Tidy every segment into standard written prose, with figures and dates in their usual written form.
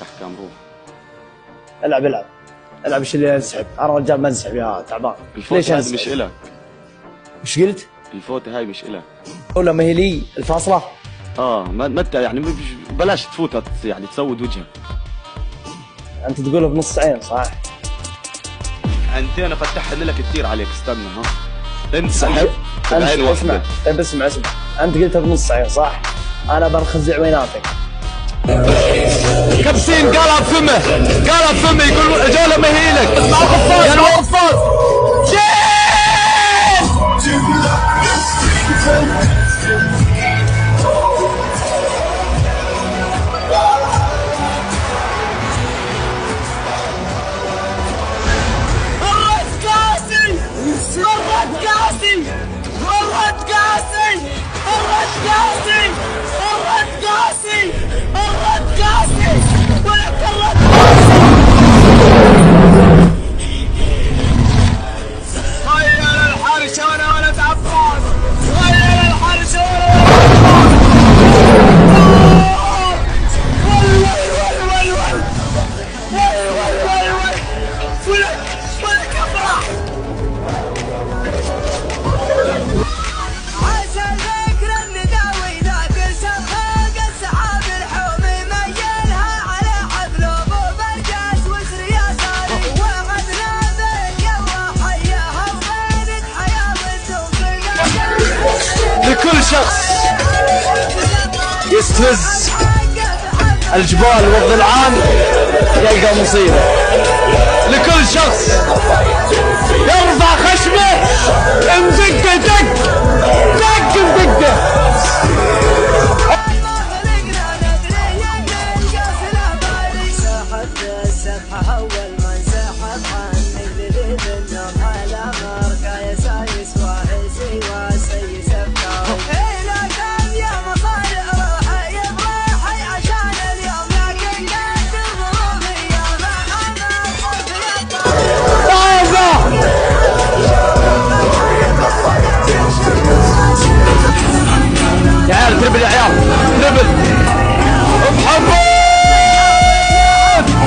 احكام روح. العب العب العب. ايش اللي انسحب؟ انا رجال ما انسحب يا تعبان. الفوتة هذه مش إلك. ايش قلت؟ الفوتة هاي مش إلك. ولا ما هي لي الفاصلة؟ ما انت يعني بلاش تفوتها يعني تسود وجهك. انت تقولها بنص عين صح؟ انت انا فتحت لك كثير عليك، استنى ها انسحب بعين واحدة. طيب اسمع انت قلتها بنص عين صح؟ انا بنخزع عويناتك. كبسين قالها بفمه يقول الجولة ما هي لك. اسمع القفاز يا القفاز. لكل شخص يستفز الجبال والضلعان يلقى مصيبة. لكل شخص يرفع خشمه مدقه دق مدقه. تربل يا عيال تربل بحبوط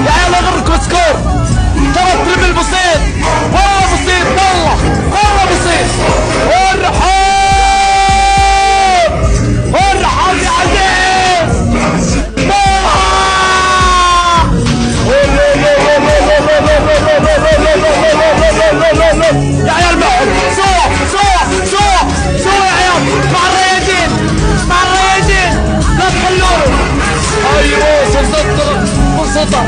يا عيال. اغركم سكور ترى التربل بسيط والله بسيط والله بسيط. والرحاب يا عزيز يا عيال. معهم سوا يا عيال مع الرياضيين لا تخلوهم. ايوه فرصة